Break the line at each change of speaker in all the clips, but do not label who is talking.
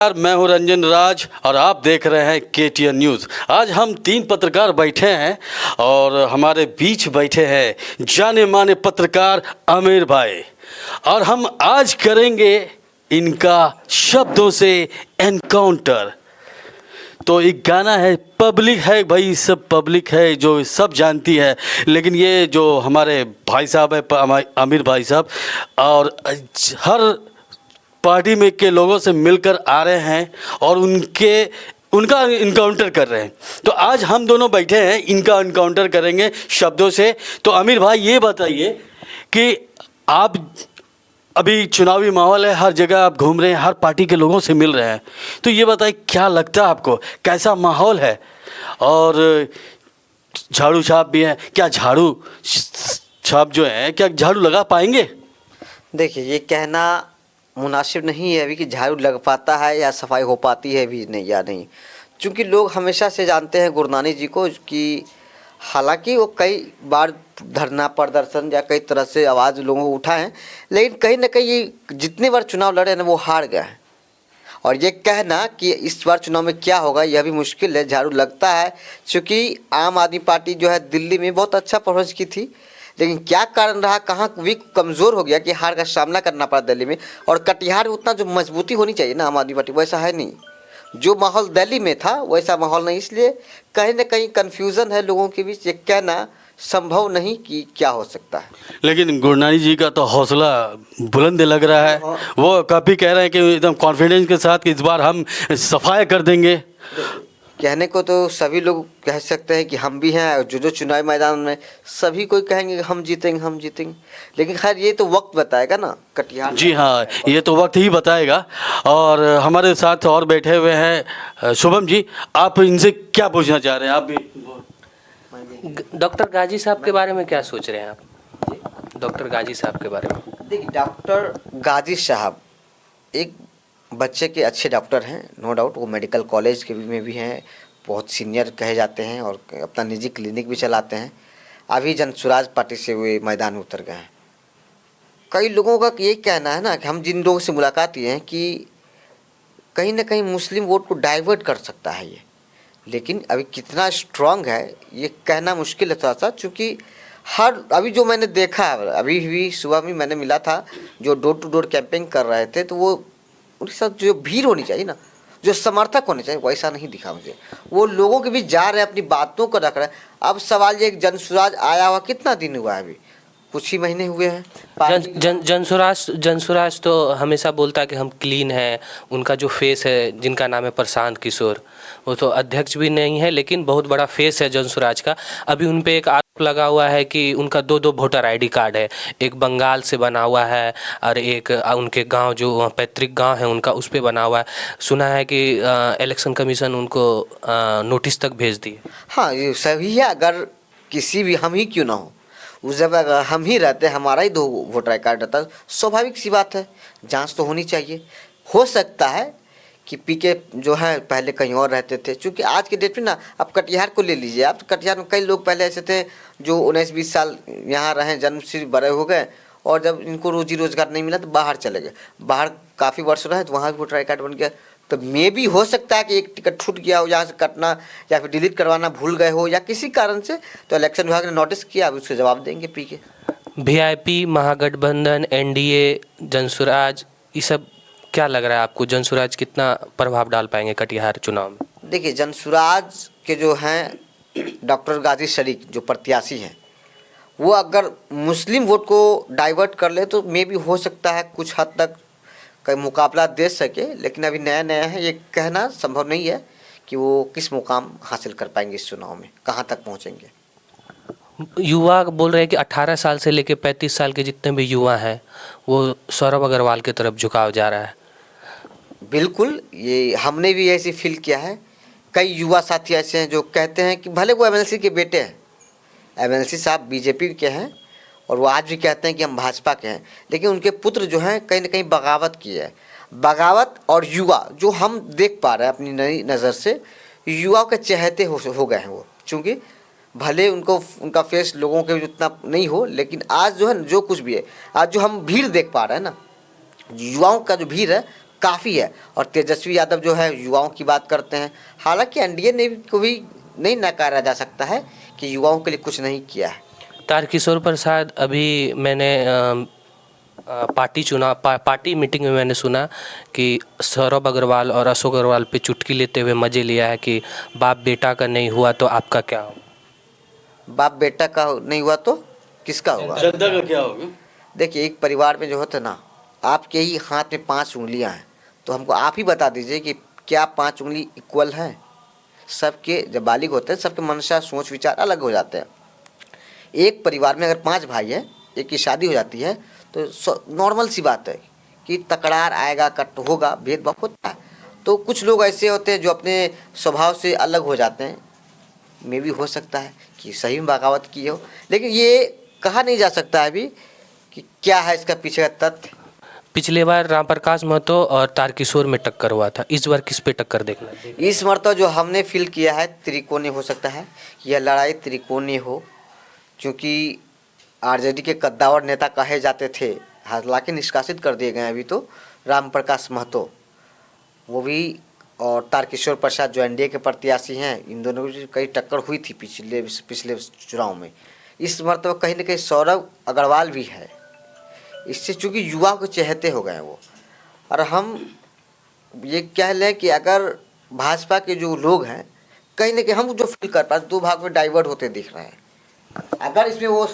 मैं हूं रंजन राज और आप देख रहे हैं KTN न्यूज़। आज हम 3 पत्रकार बैठे हैं और हमारे बीच बैठे हैं जाने माने पत्रकार आमिर भाई, और हम आज करेंगे इनका शब्दों से एनकाउंटर। तो एक गाना है, पब्लिक है भाई, सब पब्लिक है जो सब जानती है, लेकिन ये जो हमारे भाई साहब है आमिर भाई साहब, और हर पार्टी में के लोगों से मिलकर आ रहे हैं और उनका इनकाउंटर कर रहे हैं। तो आज हम दोनों बैठे हैं, इनका इनकाउंटर करेंगे शब्दों से। तो आमिर भाई ये बताइए कि आप अभी चुनावी माहौल है, हर जगह आप घूम रहे हैं, हर पार्टी के लोगों से मिल रहे हैं, तो ये बताइए क्या लगता है आपको, कैसा माहौल है? और झाड़ू छाप भी है, क्या झाड़ू छाप जो है क्या झाड़ू लगा पाएंगे?
देखिए, ये कहना मुनासिब नहीं है अभी कि झाड़ू लग पाता है या सफाई हो पाती है भी नहीं या नहीं, क्योंकि लोग हमेशा से जानते हैं गुरनानी जी को कि हालांकि वो कई बार धरना प्रदर्शन या कई तरह से आवाज़ लोगों को उठाए हैं, लेकिन कहीं ना कहीं ये जितने बार चुनाव लड़े ना वो हार गए हैं। और ये कहना कि इस बार चुनाव में क्या होगा यह भी मुश्किल है। झाड़ू लगता है क्योंकि आम आदमी पार्टी जो है दिल्ली में बहुत अच्छा परफॉर्मेंस की थी, लेकिन क्या कारण रहा, कहाँ वीक कमज़ोर हो गया कि हार का सामना करना पड़ा दिल्ली में। और कटिहार में उतना जो मजबूती होनी चाहिए ना आम आदमी पार्टी, वैसा है नहीं। जो माहौल दिल्ली में था वैसा माहौल नहीं, इसलिए कहीं ना कहीं कन्फ्यूज़न है लोगों के बीच। ये कहना संभव नहीं कि क्या हो सकता है।
लेकिन गुरनानी जी का तो हौसला बुलंद लग रहा है, वो काफ़ी कह रहे हैं कि एकदम कॉन्फिडेंस के साथ कि इस बार हम सफाई कर देंगे।
कहने को तो सभी लोग कह सकते हैं कि हम भी हैं, और जो चुनावी मैदान में सभी कोई कहेंगे कि हम जीतेंगे हम जीतेंगे, लेकिन खैर ये तो वक्त बताएगा ना कटिहार।
जी हाँ, ये तो वक्त ही बताएगा। और हमारे साथ और बैठे हुए हैं शुभम जी, आप इनसे क्या पूछना चाह रहे हैं? आप भी
डॉक्टर गाजी साहब के बारे में क्या सोच रहे हैं आप? डॉक्टर गाजी साहब के बारे में
देखिए, डॉक्टर गाजी साहब एक बच्चे के अच्छे डॉक्टर हैं, नो डाउट। वो मेडिकल कॉलेज के में भी हैं, बहुत सीनियर कहे जाते हैं, और अपना निजी क्लिनिक भी चलाते हैं। अभी जनसुराज पार्टी से वे मैदान में उतर गए हैं। कई लोगों का ये कहना है ना कि हम जिन लोगों से मुलाकात किए हैं कि कहीं ना कहीं मुस्लिम वोट को डाइवर्ट कर सकता है ये, लेकिन अभी कितना स्ट्रांग है ये कहना मुश्किल है थोड़ा सा, क्योंकि हर अभी जो मैंने देखा, अभी भी सुबह में मैंने मिला था जो डोर टू डोर कैंपेनिंग कर रहे थे, तो वो उनके साथ जो भीड़ होनी चाहिए ना, जो समर्थक होने चाहिए, वैसा नहीं दिखा मुझे। वो लोगों के बीच जा रहे हैं, अपनी बातों को रख रहे हैं। अब सवाल ये, जनसुराज आया हुआ कितना दिन हुआ है? अभी कुछ ही महीने हुए हैं।
जनसुराज तो हमेशा बोलता है कि हम क्लीन हैं। उनका जो फेस है, जिनका नाम है प्रशांत किशोर, वो तो अध्यक्ष भी नहीं है, लेकिन बहुत बड़ा फेस है जनसुराज का। अभी उन पे एक आरोप लगा हुआ है कि उनका 2 वोटर ID कार्ड है, एक बंगाल से बना हुआ है और एक उनके गांव जो पैतृक गांव है उनका, उस पर बना हुआ है। सुना है कि इलेक्शन कमीशन उनको नोटिस तक भेज दी।
हाँ, ये सही है। अगर किसी भी, हम ही क्यों ना हो, उस जगह अगर हम ही रहते, हमारा ही 2 वोटर कार्ड रहता, स्वाभाविक सी बात है, जांच तो होनी चाहिए। हो सकता है कि पीके जो है पहले कहीं और रहते थे, क्योंकि आज के डेट में ना, आप कटिहार को ले लीजिए, आप कटिहार में कई लोग पहले ऐसे थे जो 19-20 साल यहाँ रहे, जन्म से बड़े हो गए, और जब इनको रोजी रोजगार नहीं मिला तो बाहर चले गए। बाहर काफ़ी वर्ष रहे तो वहाँ भी वोटर कार्ड बन गया। तो मे भी हो सकता है कि एक टिकट छूट गया हो, यहाँ से कटना या फिर डिलीट करवाना भूल गए हो, या किसी कारण से, तो इलेक्शन विभाग ने नोटिस किया, अब उसके जवाब देंगे पीके।
VIP, महागठबंधन, NDA, जनसुराज, ये सब क्या लग रहा है आपको? जनसुराज कितना प्रभाव डाल पाएंगे कटिहार चुनाव में?
देखिए, जनसुराज के जो हैं डॉक्टर गाजी शरीक जो प्रत्याशी हैं, वो अगर मुस्लिम वोट को डाइवर्ट कर ले तो मे भी हो सकता है कुछ हद तक कई मुकाबला दे सके, लेकिन अभी नया नया है, ये कहना संभव नहीं है कि वो किस मुकाम हासिल कर पाएंगे इस चुनाव में, कहाँ तक पहुँचेंगे।
युवा बोल रहे हैं कि 18 साल से लेकर 35 साल के जितने भी युवा हैं वो सौरभ अग्रवाल की तरफ झुकाव जा रहा है।
बिल्कुल, ये हमने भी ऐसे फील किया है। कई युवा साथी ऐसे हैं जो कहते हैं कि भले वो MLC के बेटे हैं, MLC साहब BJP के हैं, और वो आज भी कहते हैं कि हम भाजपा के हैं, लेकिन उनके पुत्र जो हैं कहीं ना कहीं बगावत की है। बगावत और युवा जो हम देख पा रहे हैं अपनी नई नज़र से, युवाओं के चहेते हो गए हैं वो, क्योंकि भले उनका फेस लोगों के उतना नहीं हो, लेकिन आज जो है जो कुछ भी है, आज जो हम भीड़ देख पा रहे हैं ना, युवाओं का जो भीड़ है काफ़ी है। और तेजस्वी यादव जो है युवाओं की बात करते हैं, हालांकि एनडीए ने को भी नहीं नकारा जा सकता है कि युवाओं के लिए कुछ नहीं किया है।
तारकिशोर प्रसाद, अभी मैंने पार्टी मीटिंग में मैंने सुना कि सौरभ अग्रवाल और अशोक अग्रवाल पे चुटकी लेते हुए मज़े लिया है कि बाप बेटा का नहीं हुआ तो आपका क्या होगा।
बाप बेटा का नहीं हुआ तो किसका होगा?
जनता का क्या होगा?
देखिए, एक परिवार में जो होता है ना, आपके ही हाथ में 5 उंगलियां हैं, तो हमको आप ही बता दीजिए कि क्या 5 उंगली इक्वल हैं? सबके जब बालिग होते हैं, सबके मनसा सोच विचार अलग हो जाते हैं। एक परिवार में अगर 5 भाई हैं, एक की शादी हो जाती है तो नॉर्मल सी बात है कि तकरार आएगा, कट होगा, भेदभाव होता है। तो कुछ लोग ऐसे होते हैं जो अपने स्वभाव से अलग हो जाते हैं, मे भी हो सकता है कि सही में बगावत की हो, लेकिन ये कहा नहीं जा सकता अभी कि क्या है इसका पीछे का तथ्य।
पिछले बार रामप्रकाश महतो और तारकिशोर में टक्कर हुआ था, इस बार किस पे टक्कर देखना है?
इस मरतबा जो हमने फील किया है त्रिकोणीय हो सकता है, यह लड़ाई त्रिकोणीय हो, क्योंकि आरजेडी के कद्दावर नेता कहे जाते थे, हालांकि निष्कासित कर दिए गए अभी तो, रामप्रकाश महतो वो भी, और तारकिशोर प्रसाद जो एनडीए के प्रत्याशी हैं, इन दोनों की कई टक्कर हुई थी पिछले चुनाव में। इस मरतबा कहीं ना कहीं सौरभ अग्रवाल भी है, इससे चूँकि युवाओं के चहेते हो गए वो। और हम ये कह लें कि अगर भाजपा के जो लोग हैं, कहीं ना कहीं हम जो फील कर पाए 2 भाग में डाइवर्ट होते दिख रहे हैं। अगर इसमें वो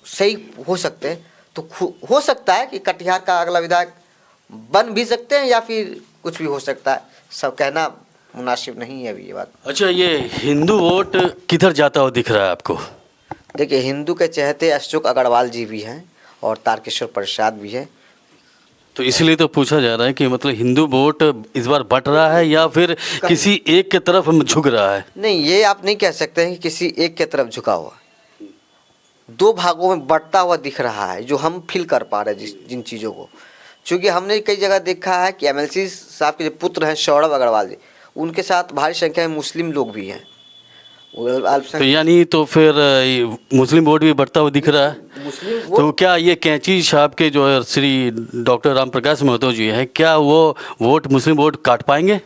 सही हो सकते हैं तो हो सकता है कि कटिहार का अगला विधायक बन भी सकते हैं या फिर कुछ भी हो सकता है, सब कहना मुनासिब नहीं है अभी ये बात।
अच्छा, ये हिंदू वोट किधर जाता हुआ दिख रहा है आपको?
देखिए, हिंदू के चहेते अशोक अग्रवाल जी भी हैं और तारकिशोर प्रसाद भी है।
तो इसलिए तो पूछा जा रहा है कि मतलब हिंदू वोट इस बार बट रहा है या फिर किसी एक के तरफ झुक रहा है?
नहीं, ये आप नहीं कह सकते हैं कि किसी एक के तरफ झुका हुआ, 2 भागों में बढ़ता हुआ दिख रहा है, जो हम फील कर पा रहे हैं जिन चीज़ों को। क्योंकि हमने कई जगह देखा है कि एमएलसी साहब के जो पुत्र हैं सौरभ अग्रवाल जी, उनके साथ भारी संख्या में मुस्लिम लोग भी हैं।
तो यानी तो फिर मुस्लिम वोट भी बढ़ता हुआ दिख रहा है।
मुस्लिम
तो क्या ये कैंची साहब के जो है श्री डॉक्टर रामप्रकाश महतो जी हैं, क्या वो वोट मुस्लिम वोट काट पाएंगे?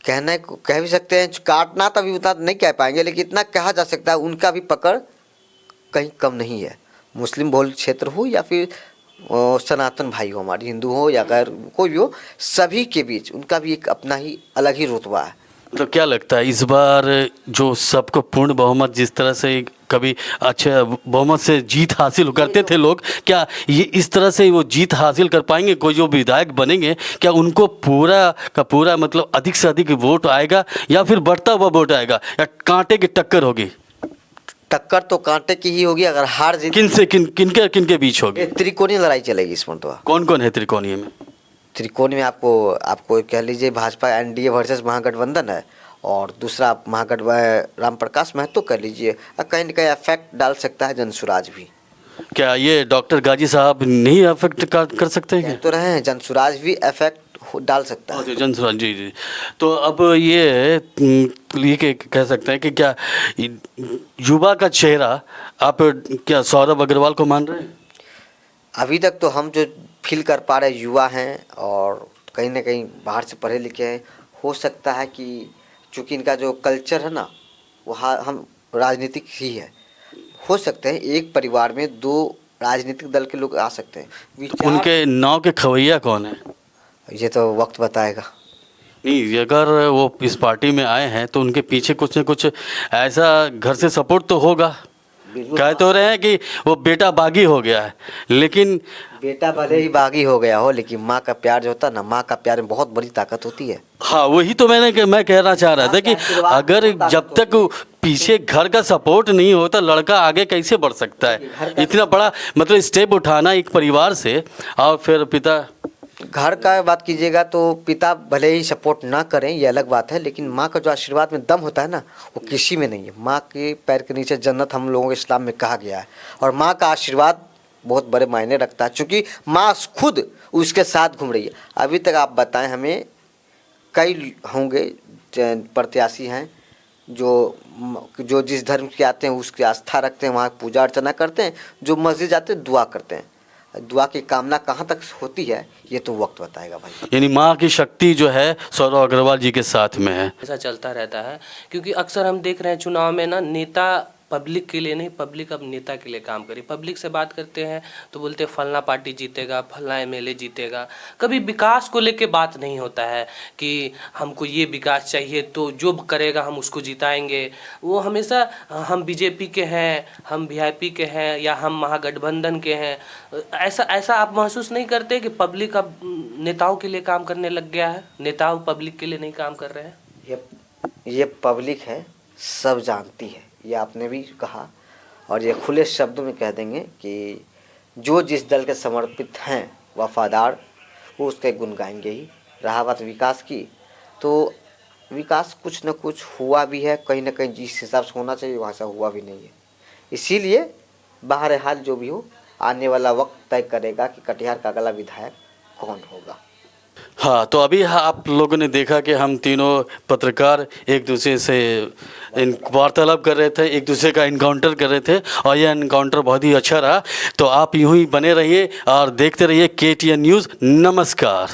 कह भी सकते हैं, काटना तभी उतना नहीं कह पाएंगे, लेकिन इतना कहा जा सकता है उनका भी पकड़ कहीं कम नहीं है। मुस्लिम बहुल क्षेत्र हो या फिर सनातन भाई हो, हमारे हिंदू हो या गैर कोई भी हो, सभी के बीच उनका भी एक अपना ही अलग ही रुतबा है।
तो क्या लगता है इस बार जो सबको पूर्ण बहुमत, जिस तरह से कभी अच्छे बहुमत से जीत हासिल करते थे लोग, क्या ये इस तरह से वो जीत हासिल कर पाएंगे? कोई जो विधायक बनेंगे क्या उनको पूरा का पूरा मतलब अधिक से अधिक वोट आएगा या फिर बढ़ता हुआ वोट आएगा या कांटे की टक्कर होगी?
टक्कर तो कांटे की ही होगी। अगर हार जीत
किनके बीच होगी?
त्रिकोणीय लड़ाई चलेगी इस मरतबा।
कौन कौन है त्रिकोणीय में?
त्रिकोण में आपको कह लीजिए भाजपा एनडीए वर्सेस महागठबंधन है, और दूसरा महागठबंधन रामप्रकाश महतो कह लीजिए, कहीं न कहीं अफेक्ट डाल सकता है जनसुराज भी।
क्या ये डॉक्टर गाजी साहब नहीं अफेक्ट कर सकते हैं?
तो रहे हैं, जनसुराज भी अफेक्ट डाल सकता है।
जनसुराज जी जी। तो अब ये कह सकते हैं कि क्या युवा का चेहरा आप क्या सौरभ अग्रवाल को मान रहे हैं?
अभी तक तो हम जो फील कर पा रहे युवा हैं और कहीं ना कहीं बाहर से पढ़े लिखे हैं, हो सकता है कि चूँकि इनका जो कल्चर है ना, वहाँ हम राजनीतिक ही है, हो सकते हैं एक परिवार में 2 राजनीतिक दल के लोग आ सकते हैं।
उनके नाव के खवैया कौन है?
ये तो वक्त बताएगा।
नहीं, अगर वो इस पार्टी में आए हैं तो उनके पीछे कुछ न कुछ ऐसा घर से सपोर्ट तो होगा। कह तो रहे हैं कि वो बेटा बागी हो गया है, लेकिन
बेटा भले ही बागी हो गया हो, लेकिन माँ का प्यार जो होता है ना, माँ का प्यार में बहुत बड़ी ताकत होती है।
हाँ, वही तो मैं कहना चाह रहा था कि अगर जब तक पीछे घर का सपोर्ट नहीं होता, लड़का आगे कैसे बढ़ सकता है? इतना बड़ा मतलब स्टेप उठाना एक परिवार से, और फिर पिता,
घर का बात कीजिएगा तो पिता भले ही सपोर्ट ना करें, ये अलग बात है, लेकिन माँ का जो आशीर्वाद में दम होता है ना, वो किसी में नहीं है। माँ के पैर के नीचे जन्नत हम लोगों के इस्लाम में कहा गया है, और माँ का आशीर्वाद बहुत बड़े मायने रखता है, क्योंकि माँ खुद उसके साथ घूम रही है। अभी तक आप बताएं हमें, कई होंगे प्रत्याशी हैं जो जिस धर्म के आते हैं उसकी आस्था रखते हैं, वहाँ पूजा अर्चना करते हैं, जो मस्जिद जाते हैं दुआ करते हैं। दुआ की कामना कहाँ तक होती है ये तो वक्त बताएगा भाई।
यानी माँ की शक्ति जो है सौरभ अग्रवाल जी के साथ में है।
ऐसा चलता रहता है क्योंकि अक्सर हम देख रहे हैं चुनाव में ना, नेता पब्लिक के लिए नहीं, पब्लिक अब नेता के लिए काम करे। पब्लिक से बात करते हैं तो बोलते हैं फलना पार्टी जीतेगा, फलना एमएलए जीतेगा। कभी विकास को लेके बात नहीं होता है कि हमको ये विकास चाहिए तो जो करेगा हम उसको जिताएंगे। वो हमेशा हम बीजेपी के हैं, हम वीआईपी के हैं या हम महागठबंधन के हैं, ऐसा ऐसा आप महसूस नहीं करते कि पब्लिक अब नेताओं के लिए काम करने लग गया है, नेताओं पब्लिक के लिए नहीं काम कर रहे हैं?
ये पब्लिक है, सब जानती है, ये आपने भी कहा और ये खुले शब्दों में कह देंगे कि जो जिस दल के समर्पित हैं वफादार, वो उसके गुण गाएंगे ही। रहा बात विकास की, तो विकास कुछ न कुछ हुआ भी है, कहीं ना कहीं जिस हिसाब से होना चाहिए वहाँ से हुआ भी नहीं है। इसीलिए बहरहाल जो भी हो, आने वाला वक्त तय करेगा कि कटिहार का अगला विधायक कौन होगा।
हाँ, तो अभी आप लोगों ने देखा कि हम तीनों पत्रकार एक दूसरे से वार्तालाप कर रहे थे, एक दूसरे का इनकाउंटर कर रहे थे और यह इनकाउंटर बहुत ही अच्छा रहा। तो आप यूं ही बने रहिए और देखते रहिए KTN न्यूज़। नमस्कार।